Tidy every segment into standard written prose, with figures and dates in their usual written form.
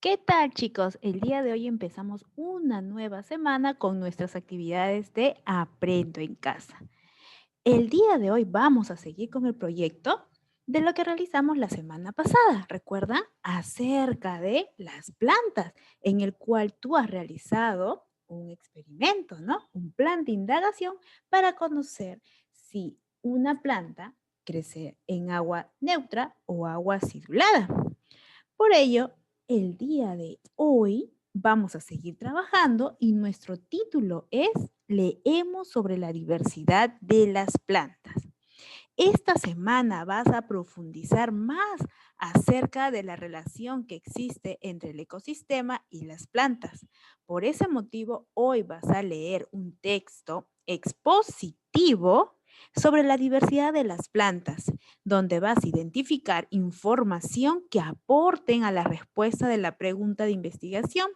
¿Qué tal, chicos? El día de hoy empezamos una nueva semana con nuestras actividades de Aprendo en casa. El día de hoy vamos a seguir con el proyecto de lo que realizamos la semana pasada. ¿Recuerdan? Acerca de las plantas, en el cual tú has realizado un experimento, ¿no? Un plan de indagación para conocer si una planta crece en agua neutra o agua acidulada. Por ello, el día de hoy vamos a seguir trabajando y nuestro título es Leemos sobre la diversidad de las plantas. Esta semana vas a profundizar más acerca de la relación que existe entre el ecosistema y las plantas. Por ese motivo, hoy vas a leer un texto expositivo sobre la diversidad de las plantas, donde vas a identificar información que aporten a la respuesta de la pregunta de investigación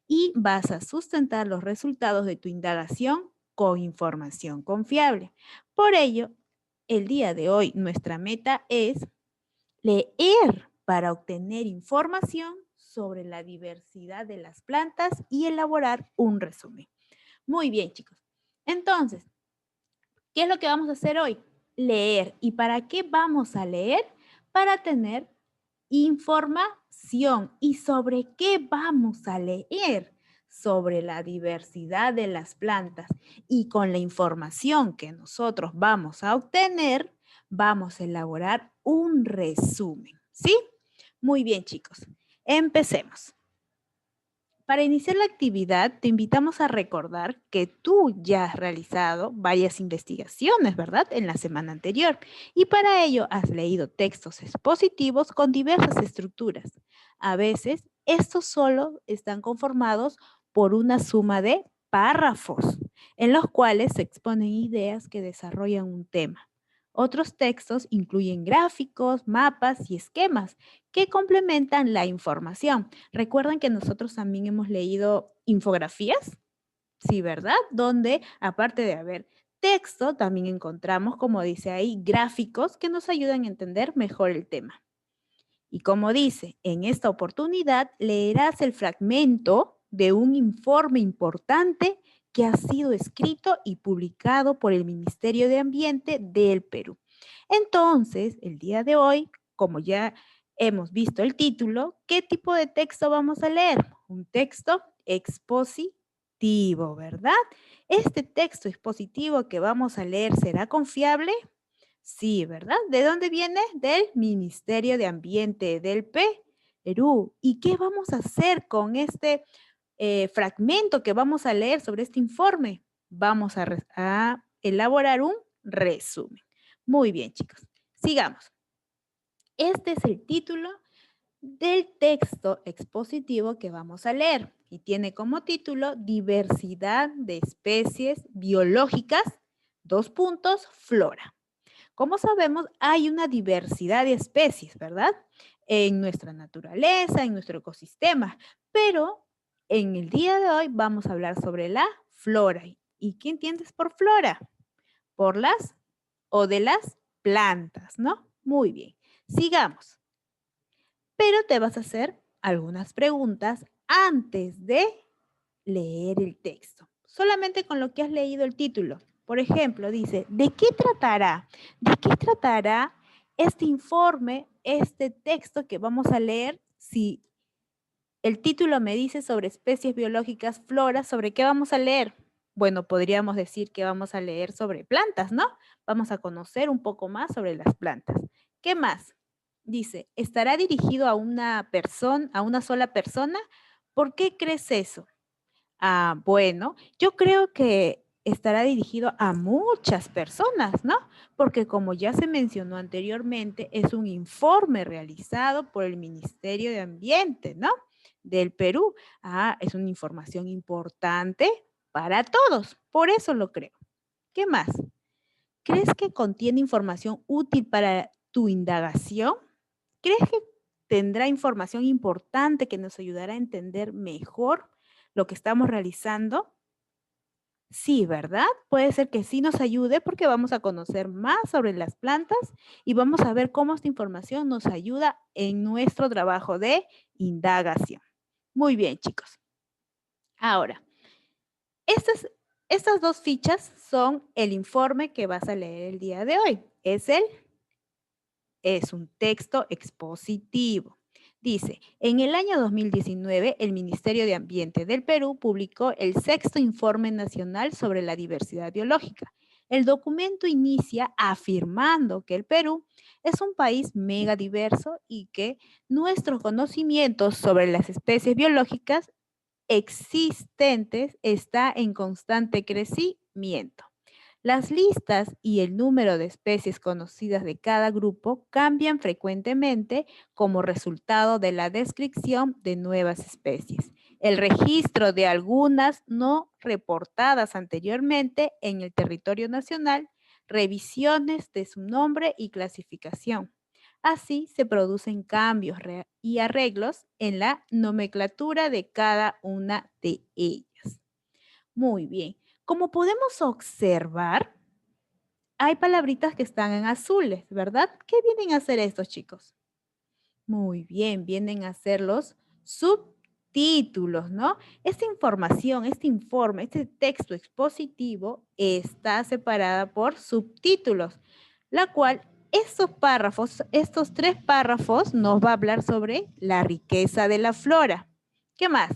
y vas a sustentar los resultados de tu indagación con información confiable. Por ello, el día de hoy nuestra meta es leer para obtener información sobre la diversidad de las plantas y elaborar un resumen. Muy bien, chicos. Entonces, ¿qué es lo que vamos a hacer hoy? Leer. ¿Y para qué vamos a leer? Para tener información. ¿Y sobre qué vamos a leer? Sobre la diversidad de las plantas. Y con la información que nosotros vamos a obtener, vamos a elaborar un resumen. ¿Sí? Muy bien, chicos. Empecemos. Para iniciar la actividad, te invitamos a recordar que tú ya has realizado varias investigaciones, ¿verdad? En la semana anterior. Y para ello has leído textos expositivos con diversas estructuras. A veces, estos solo están conformados por una suma de párrafos, en los cuales se exponen ideas que desarrollan un tema. Otros textos incluyen gráficos, mapas y esquemas que complementan la información. ¿Recuerdan que nosotros también hemos leído infografías? Sí, ¿verdad? Donde aparte de haber texto, también encontramos, como dice ahí, gráficos que nos ayudan a entender mejor el tema. Y como dice, en esta oportunidad leerás el fragmento de un informe importante que ha sido escrito y publicado por el Ministerio de Ambiente del Perú. Entonces, el día de hoy, como ya hemos visto el título, ¿qué tipo de texto vamos a leer? Un texto expositivo, ¿verdad? Este texto expositivo que vamos a leer, ¿será confiable? Sí, ¿verdad? ¿De dónde viene? Del Ministerio de Ambiente del Perú. ¿Y qué vamos a hacer con este fragmento que vamos a leer sobre este informe? Vamos a elaborar un resumen. Muy bien, chicos. Sigamos. Este es el título del texto expositivo que vamos a leer y tiene como título Diversidad de especies biológicas, dos puntos, flora. Como sabemos, hay una diversidad de especies, ¿verdad? En nuestra naturaleza, en nuestro ecosistema, pero en el día de hoy vamos a hablar sobre la flora. ¿Y qué entiendes por flora? Por las o de las plantas, ¿no? Muy bien, sigamos. Pero te vas a hacer algunas preguntas antes de leer el texto, solamente con lo que has leído el título. Por ejemplo, dice, ¿de qué tratará? ¿De qué tratará este informe, este texto que vamos a leer? Si el título me dice sobre especies biológicas, flora, ¿sobre qué vamos a leer? Bueno, podríamos decir que vamos a leer sobre plantas, ¿no? Vamos a conocer un poco más sobre las plantas. ¿Qué más? Dice, ¿estará dirigido a una persona, a una sola persona? ¿Por qué crees eso? Ah, bueno, yo creo que estará dirigido a muchas personas, ¿no? Porque como ya se mencionó anteriormente, es un informe realizado por el Ministerio de Ambiente, ¿no? Del Perú. Ah, es una información importante para todos, por eso lo creo. ¿Qué más? ¿Crees que contiene información útil para tu indagación? ¿Crees que tendrá información importante que nos ayudará a entender mejor lo que estamos realizando? Sí, ¿verdad? Puede ser que sí nos ayude porque vamos a conocer más sobre las plantas y vamos a ver cómo esta información nos ayuda en nuestro trabajo de indagación. Muy bien, chicos. Ahora, estas, estas dos fichas son el informe que vas a leer el día de hoy. Es un texto expositivo. Dice, en el año 2019, el Ministerio de Ambiente del Perú publicó el sexto Informe Nacional sobre la Diversidad Biológica. El documento inicia afirmando que el Perú es un país megadiverso y que nuestros conocimientos sobre las especies biológicas existentes está en constante crecimiento. Las listas y el número de especies conocidas de cada grupo cambian frecuentemente como resultado de la descripción de nuevas especies. El registro de algunas no reportadas anteriormente en el territorio nacional, revisiones de su nombre y clasificación. Así se producen cambios y arreglos en la nomenclatura de cada una de ellas. Muy bien. Como podemos observar, hay palabritas que están en azules, ¿verdad? ¿Qué vienen a hacer estos chicos? Muy bien, vienen a ser los subtítulos, ¿no? Esta información, este informe, este texto expositivo está separada por subtítulos, la cual estos párrafos, estos 3 párrafos nos va a hablar sobre la riqueza de la flora. ¿Qué más?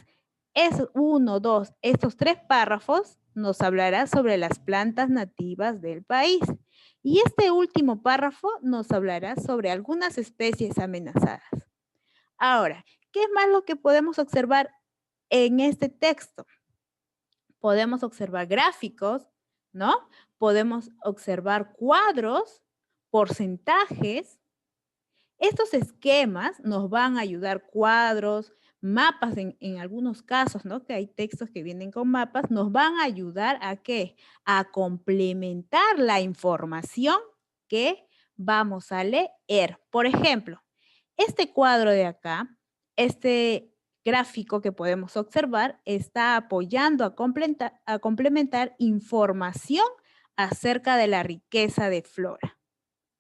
Es uno, dos, estos 3 párrafos nos hablará sobre las plantas nativas del país. Y este último párrafo nos hablará sobre algunas especies amenazadas. Ahora, ¿qué es más lo que podemos observar en este texto? Podemos observar gráficos, ¿no? Podemos observar cuadros, porcentajes. Estos esquemas nos van a ayudar, cuadros, mapas en algunos casos, ¿no? Que hay textos que vienen con mapas, nos van a ayudar a ¿qué? A complementar la información que vamos a leer. Por ejemplo, este cuadro de acá, este gráfico que podemos observar, está apoyando a complementar información acerca de la riqueza de flora.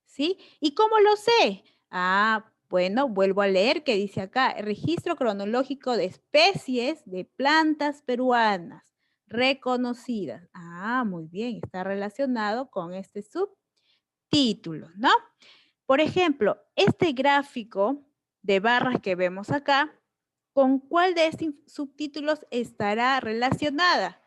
¿Sí? ¿Y cómo lo sé? Ah, bueno, vuelvo a leer que dice acá, registro cronológico de especies de plantas peruanas reconocidas. Ah, muy bien, está relacionado con este subtítulo, ¿no? Por ejemplo, este gráfico de barras que vemos acá, ¿con cuál de estos subtítulos estará relacionada?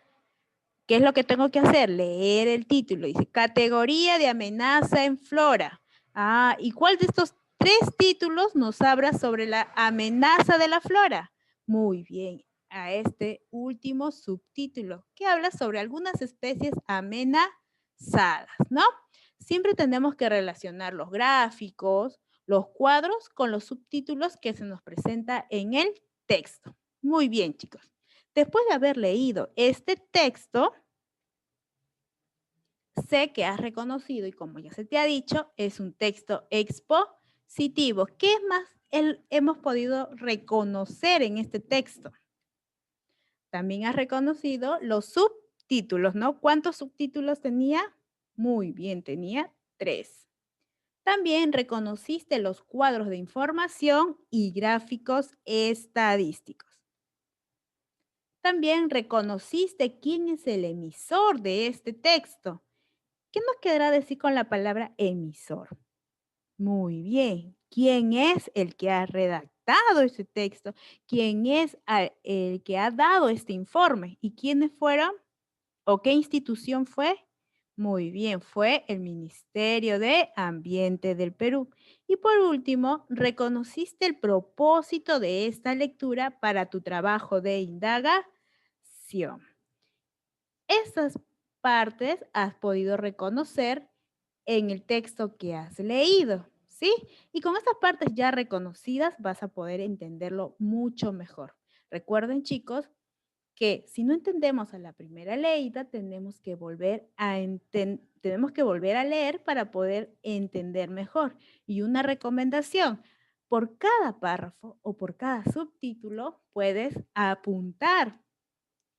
¿Qué es lo que tengo que hacer? Leer el título. Dice, categoría de amenaza en flora. Ah, ¿y cuál de estos 3 títulos nos habla sobre la amenaza de la flora? Muy bien, a este último subtítulo, que habla sobre algunas especies amenazadas, ¿no? Siempre tenemos que relacionar los gráficos, los cuadros con los subtítulos que se nos presenta en el texto. Muy bien, chicos. Después de haber leído este texto, sé que has reconocido y como ya se te ha dicho, es un texto expositivo. ¿Qué más hemos podido reconocer en este texto? También has reconocido los subtítulos, ¿no? ¿Cuántos subtítulos tenía? Muy bien, tenía 3. También reconociste los cuadros de información y gráficos estadísticos. También reconociste quién es el emisor de este texto. ¿Qué nos quedará decir con la palabra emisor? Muy bien. ¿Quién es el que ha redactado ese texto? ¿Quién es el que ha dado este informe? ¿Y quiénes fueron? ¿O qué institución fue? Muy bien, fue el Ministerio de Ambiente del Perú. Y por último, reconociste el propósito de esta lectura para tu trabajo de indagación. Estas partes has podido reconocer en el texto que has leído, ¿sí? Y con estas partes ya reconocidas vas a poder entenderlo mucho mejor. Recuerden, chicos, que si no entendemos a la primera leída, tenemos que volver a leer para poder entender mejor. Y una recomendación, por cada párrafo o por cada subtítulo puedes apuntar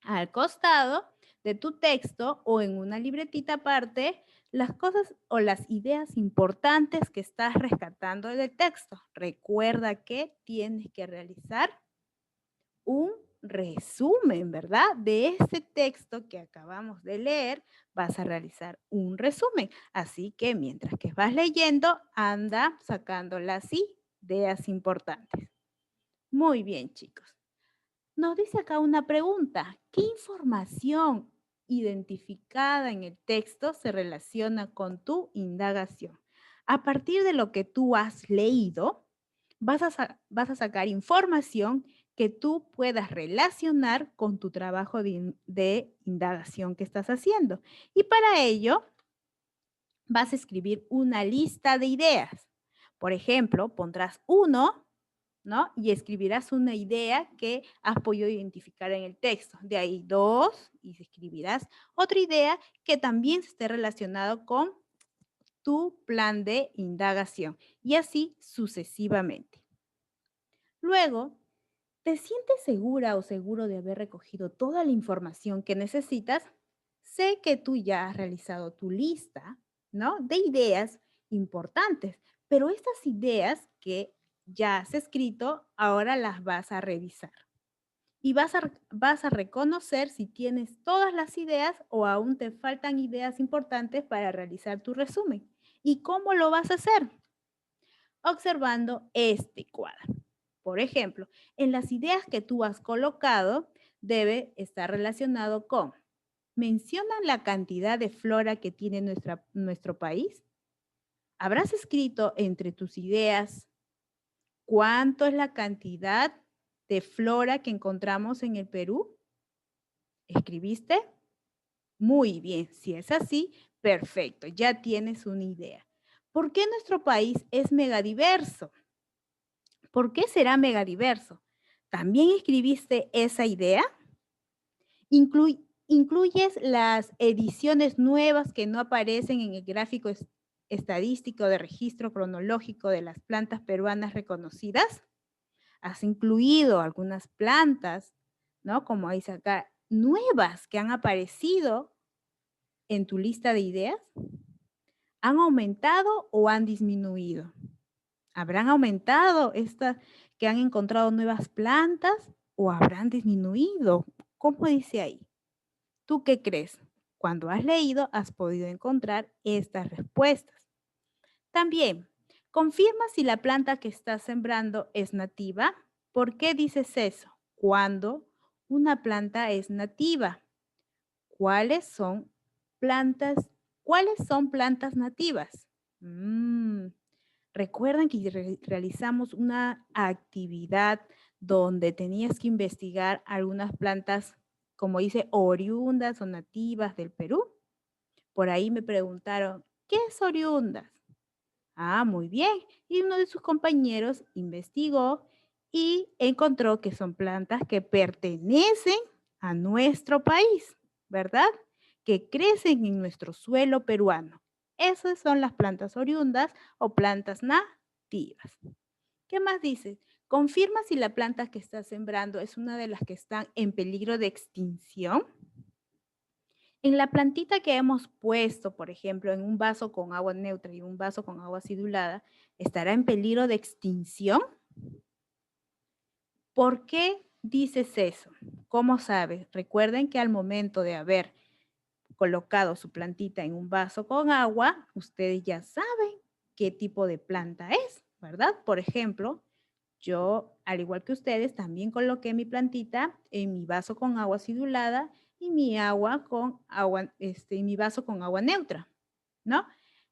al costado de tu texto o en una libretita aparte las cosas o las ideas importantes que estás rescatando del texto. Recuerda que tienes que realizar un resumen, ¿verdad? De este texto que acabamos de leer, vas a realizar un resumen. Así que mientras que vas leyendo, anda sacando las ideas importantes. Muy bien, chicos. Nos dice acá una pregunta. ¿Qué información identificada en el texto se relaciona con tu indagación? A partir de lo que tú has leído, vas a sacar información que tú puedas relacionar con tu trabajo de indagación que estás haciendo. Y para ello, vas a escribir una lista de ideas. Por ejemplo, pondrás uno, ¿no? Y escribirás una idea que has podido identificar en el texto. De ahí dos, y escribirás otra idea que también esté relacionado con tu plan de indagación. Y así sucesivamente. Luego, ¿te sientes segura o seguro de haber recogido toda la información que necesitas? Sé que tú ya has realizado tu lista, ¿no? De ideas importantes, pero estas ideas que ya has escrito, ahora las vas a revisar y vas a reconocer si tienes todas las ideas o aún te faltan ideas importantes para realizar tu resumen. ¿Y cómo lo vas a hacer? Observando este cuadro. Por ejemplo, en las ideas que tú has colocado, debe estar relacionado con, ¿mencionan la cantidad de flora que tiene nuestro país? ¿Habrás escrito entre tus ideas cuánto es la cantidad de flora que encontramos en el Perú? ¿Escribiste? Muy bien, si es así, perfecto, ya tienes una idea. ¿Por qué nuestro país es megadiverso? ¿Por qué será megadiverso? ¿También escribiste esa idea? ¿Incluyes las ediciones nuevas que no aparecen en el gráfico estadístico de registro cronológico de las plantas peruanas reconocidas? ¿Has incluido algunas plantas, ¿no? Como dice acá, nuevas que han aparecido en tu lista de ideas? ¿Han aumentado o han disminuido? ¿Habrán aumentado estas que han encontrado nuevas plantas o habrán disminuido? ¿Cómo dice ahí? ¿Tú qué crees? Cuando has leído, has podido encontrar estas respuestas. También, confirma si la planta que estás sembrando es nativa. ¿Por qué dices eso? Cuando una planta es nativa. ¿Cuáles son cuáles son plantas nativas? Recuerdan que realizamos una actividad donde tenías que investigar algunas plantas, como dice, oriundas o nativas del Perú. Por ahí me preguntaron, ¿qué es oriundas? Ah, muy bien. Y uno de sus compañeros investigó y encontró que son plantas que pertenecen a nuestro país, ¿verdad? Que crecen en nuestro suelo peruano. Esas son las plantas oriundas o plantas nativas. ¿Qué más dices? Confirma si la planta que estás sembrando es una de las que están en peligro de extinción. En la plantita que hemos puesto, por ejemplo, en un vaso con agua neutra y un vaso con agua acidulada, ¿estará en peligro de extinción? ¿Por qué dices eso? ¿Cómo sabes? Recuerden que al momento de haber colocado su plantita en un vaso con agua, ustedes ya saben qué tipo de planta es, ¿verdad? Por ejemplo, yo, al igual que ustedes, también coloqué mi plantita en mi vaso con agua acidulada y mi agua con agua, mi vaso con agua neutra, ¿no?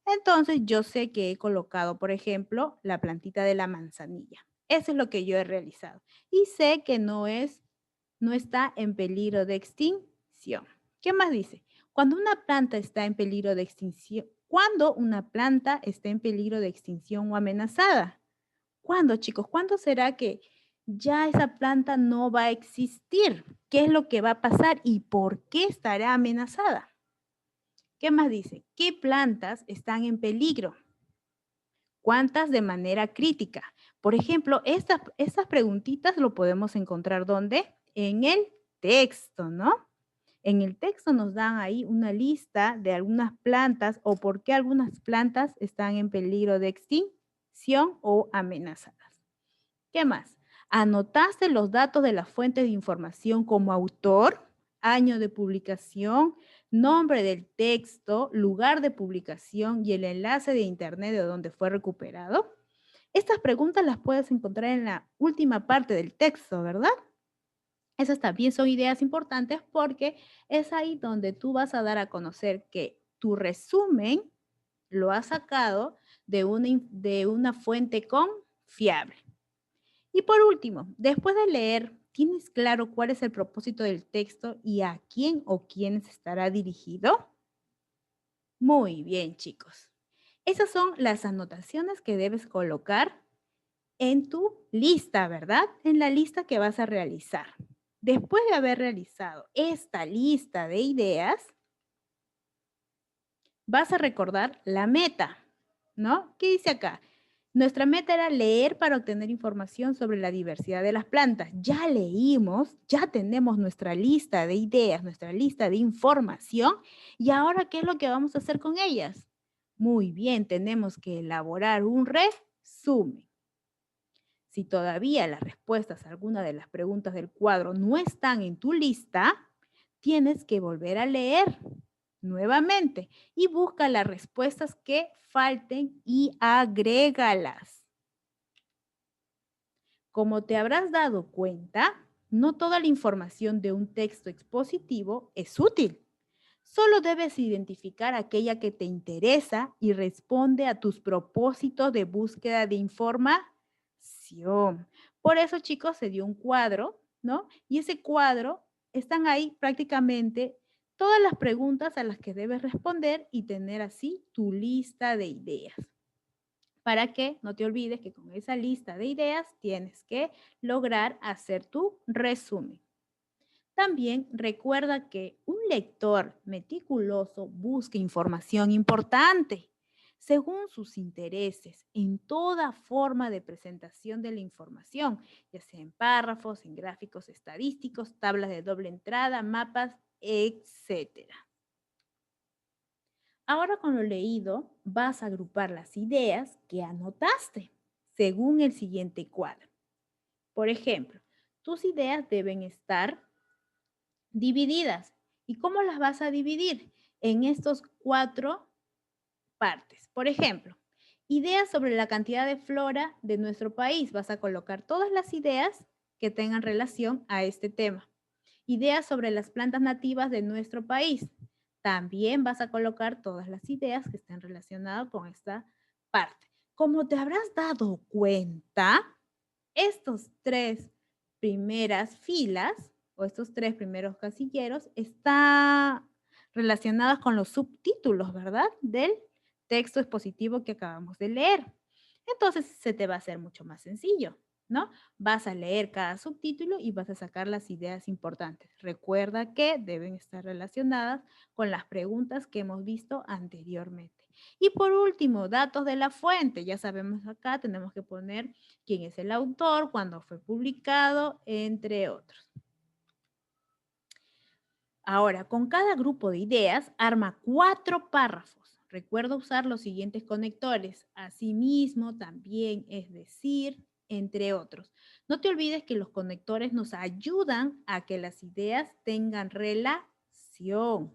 Entonces, yo sé que he colocado, por ejemplo, la plantita de la manzanilla. Eso es lo que yo he realizado. Y sé que no está en peligro de extinción. ¿Qué más dice? Cuando una planta está en peligro de extinción, cuando una planta está en peligro de extinción o amenazada. ¿Cuándo, chicos? ¿Cuándo será que ya esa planta no va a existir? ¿Qué es lo que va a pasar y por qué estará amenazada? ¿Qué más dice? ¿Qué plantas están en peligro? ¿Cuántas de manera crítica? Por ejemplo, estas preguntitas lo podemos encontrar ¿dónde? En el texto, ¿no? En el texto nos dan ahí una lista de algunas plantas o por qué algunas plantas están en peligro de extinción o amenazadas. ¿Qué más? ¿Anotaste los datos de las fuentes de información como autor, año de publicación, nombre del texto, lugar de publicación y el enlace de internet de donde fue recuperado? Estas preguntas las puedes encontrar en la última parte del texto, ¿verdad? Esas también son ideas importantes porque es ahí donde tú vas a dar a conocer que tu resumen lo has sacado de una fuente confiable. Y por último, después de leer, ¿tienes claro cuál es el propósito del texto y a quién o quiénes estará dirigido? Muy bien, chicos. Esas son las anotaciones que debes colocar en tu lista, ¿verdad? En la lista que vas a realizar. Después de haber realizado esta lista de ideas, vas a recordar la meta, ¿no? ¿Qué dice acá? Nuestra meta era leer para obtener información sobre la diversidad de las plantas. Ya leímos, ya tenemos nuestra lista de ideas, nuestra lista de información. ¿Y ahora qué es lo que vamos a hacer con ellas? Muy bien, tenemos que elaborar un resumen. Si todavía las respuestas a alguna de las preguntas del cuadro no están en tu lista, tienes que volver a leer nuevamente y busca las respuestas que falten y agrégalas. Como te habrás dado cuenta, no toda la información de un texto expositivo es útil. Solo debes identificar aquella que te interesa y responde a tus propósitos de búsqueda de información. Por eso, chicos, se dio un cuadro, ¿no? Y ese cuadro están ahí prácticamente todas las preguntas a las que debes responder y tener así tu lista de ideas. Para que no te olvides que con esa lista de ideas tienes que lograr hacer tu resumen. También recuerda que un lector meticuloso busca información importante según sus intereses en toda forma de presentación de la información, ya sea en párrafos, en gráficos estadísticos, tablas de doble entrada, mapas, etcétera. Ahora con lo leído vas a agrupar las ideas que anotaste según el siguiente cuadro. Por ejemplo, tus ideas deben estar divididas. ¿Y cómo las vas a dividir? En estos 4 partes. Por ejemplo, ideas sobre la cantidad de flora de nuestro país. Vas a colocar todas las ideas que tengan relación a este tema. Ideas sobre las plantas nativas de nuestro país. También vas a colocar todas las ideas que estén relacionadas con esta parte. Como te habrás dado cuenta, estos 3 primeras filas o estos 3 primeros casilleros están relacionados con los subtítulos, ¿verdad? Del texto expositivo que acabamos de leer. Entonces se te va a hacer mucho más sencillo, ¿no? Vas a leer cada subtítulo y vas a sacar las ideas importantes. Recuerda que deben estar relacionadas con las preguntas que hemos visto anteriormente. Y por último, datos de la fuente. Ya sabemos acá, tenemos que poner quién es el autor, cuándo fue publicado, entre otros. Ahora, con cada grupo de ideas, arma 4 párrafos. Recuerda usar los siguientes conectores. Asimismo, también, es decir, entre otros. No te olvides que los conectores nos ayudan a que las ideas tengan relación.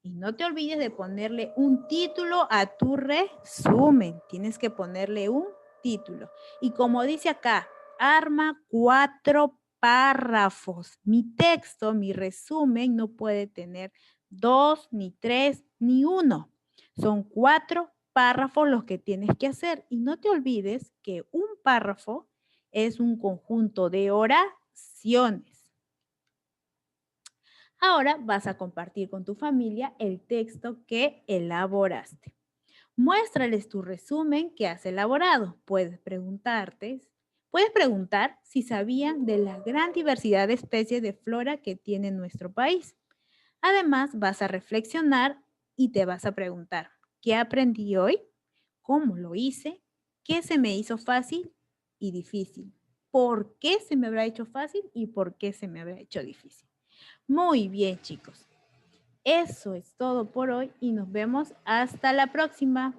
Y no te olvides de ponerle un título a tu resumen. Tienes que ponerle un título. Y como dice acá, arma 4 párrafos. Mi texto, mi resumen no puede tener 2, ni 3, ni 1. Son 4 párrafos los que tienes que hacer. Y no te olvides que un párrafo es un conjunto de oraciones. Ahora vas a compartir con tu familia el texto que elaboraste. Muéstrales tu resumen que has elaborado. Puedes preguntar si sabían de la gran diversidad de especies de flora que tiene nuestro país. Además, vas a reflexionar y te vas a preguntar, ¿qué aprendí hoy? ¿Cómo lo hice? ¿Qué se me hizo fácil y difícil? ¿Por qué se me habrá hecho fácil y por qué se me habrá hecho difícil? Muy bien, chicos. Eso es todo por hoy y nos vemos hasta la próxima.